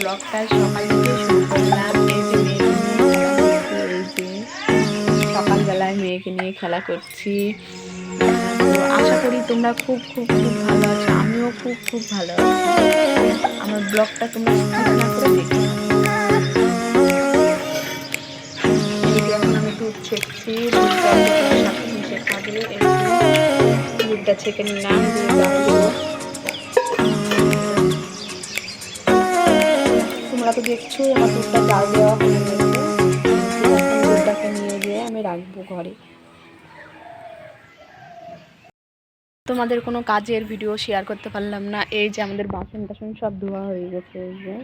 ব্লগটা সকাল থেকে শুরু করলাম। এই যে এই যে সকালবেলায় মেয়েকে নিয়ে খেলা করছি। তো আশা করি তোমরা খুব খুব খুব ভালো আছো, আমিও খুব খুব ভালো আছি। আমার ব্লগটা তোমরা স্কিপ না করে দেখো। এই যে এখন আমি দুধ ছেঁকছি, দুধটা সাথে মিশে খাবে। এই যে দুধটা ছেঁকে নিলাম, দিয়ে দেবো। তোমরা তো দেখছো আমার দুধটা জাল দেওয়া হয়ে গেছে। এখন দুধটাকে নিয়ে গিয়ে আমি রাখবো ঘরে। তোমাদের কোনো কাজের ভিডিও শেয়ার করতে পারলাম না। এই যে আমাদের বাসন টাসন সব ধোয়া হয়ে গেছে, এই যে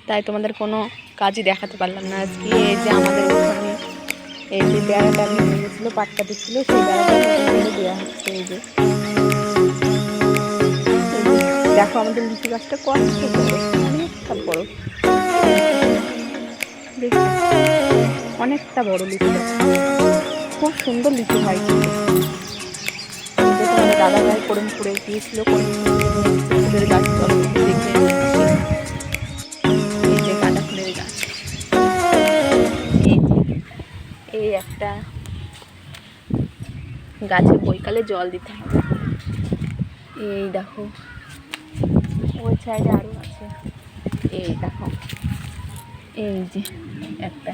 তাই তোমাদের কোনো কাজই দেখাতে পারলাম না আজকে। এই যে আমাদের ওখানে এই যে বেড়াটা ভেঙে গেছিলো, পাটকাটি ছিল, সেই বেড়াটা দেওয়া হচ্ছে। এই যে দেখো আমাদের লিচু গাছটা কত বড়, অনেকটা বড়, দেখো অনেকটা বড় লিচু গাছ, খুব সুন্দর লিচু হয়। দাদা ভাই করিমপুরে গিয়েছিল, করিমপুরের গাছ দেখে এই যে গাঁদা ফুলের গাছ, এই একটা গাছে বৈকালে জল দিতে হবে। এই দেখো ওই সাইডে আরও আছে, এই দেখো এই যে একটা।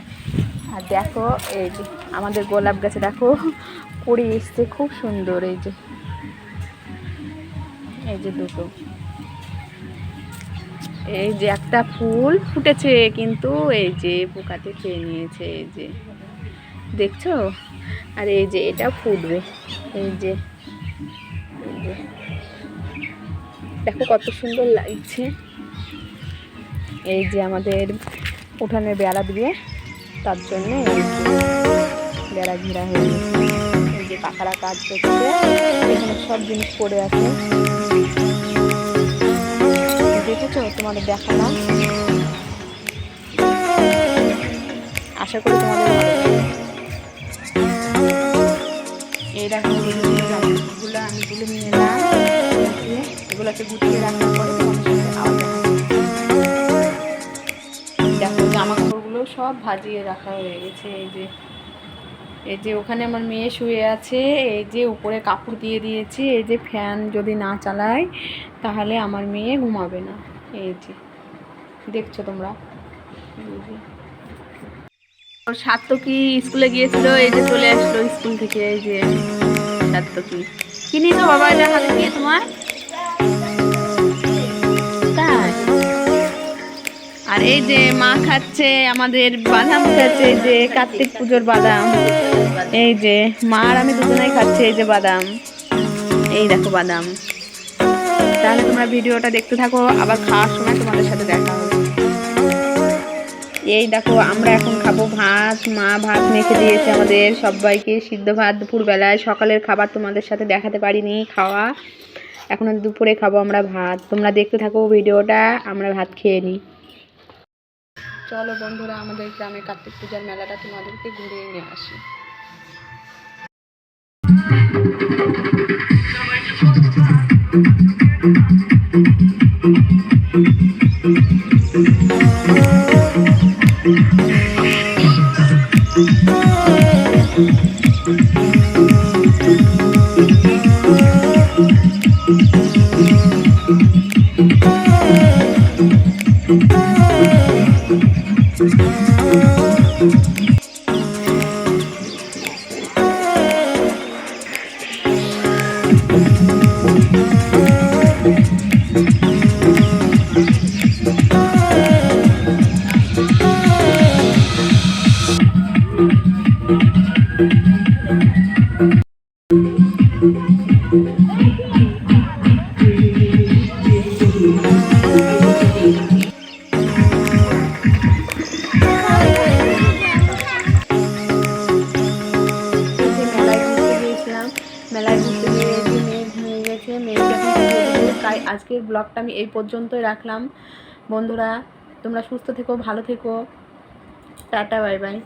আর দেখো এই যে আমাদের গোলাপ গাছে দেখো কুড়ি এসছে, খুব সুন্দর। এই যে এই যে দুটো, এই যে একটা ফুল ফুটেছে কিন্তু এই যে পোকাতে খেয়ে নিয়েছে, এই যে দেখছো। আর এই যে এটা ফুটবে, এই যে দেখো কত সুন্দর লাগছে। এই যে আমাদের উঠানে বেড়া দিয়ে, তার জন্য বেড়া ঘেরা হয়ে গেছে। এই যে কাকারা কাজ করছে, এখানে সব জিনিস পড়ে আছে, দেখেছো, তোমাদের দেখালাম। আশা করি তোমাদের ভালো লাগবে। এই দেখো জামাগুলো আমি তুলে নিয়ে এলাম, এগুলোকে গুছিয়ে রাখার পরে তোমাদের সাথে আবার দেখো জামা কাপড়গুলো সব ভাজিয়ে রাখা হয়ে গেছে। এই যে ওখানে আমার মেয়ে শুয়ে আছে, এই যে উপরে কাপড় দিয়ে দিয়েছি। এই যে ফ্যান যদি না চালায় তাহলে আমার মেয়ে ঘুমাবে না। এই যে দেখছো তোমরা। ওর সার্থকী স্কুলে গিয়েছিল, এই যে চলে আসলো স্কুল থেকে। এই যে সার্থকী কি নিয়েছো বাবা, এটা হাতে দিয়ে তোমার? তাই। আর এই যে মা খাচ্ছে আমাদের বাদাম খাচ্ছে, এই যে কার্তিক পুজোর বাদাম। এই যে মা আর আমি দুজনেই খাচ্ছি এই যে বাদাম। এই দেখো বাদাম। তাহলে তোমরা ভিডিওটা দেখতে থাকো, আবার খাওয়ার সময় তোমাদের সাথে দেখা হবে। এই দেখো আমরা এখন খাবো ভাত। মা ভাত মেখে দিয়েছে আমাদের সবাইকে, সিদ্ধ ভাত দুপুরবেলায়। সকালের খাবার তোমাদের সাথে দেখাতে পারিনি খাওয়া, এখন দুপুরে খাবো আমরা ভাত। তোমরা দেখতে থাকো ভিডিওটা, আমরা ভাত খেয়ে নিই। চলো বন্ধুরা, আমাদের গ্রামে কার্তিক পূজার মেলাটা তোমাদেরকে ঘুরিয়ে নিয়ে আসি। মেলায় ঘুরতে গিয়ে যে মেয়ে ঘুমিয়ে গেছে, মেয়েকে তাই আজকের ব্লগটা আমি এই পর্যন্তই রাখলাম। বন্ধুরা তোমরা সুস্থ থেকো, ভালো থেকো, টাটা বাই বাই।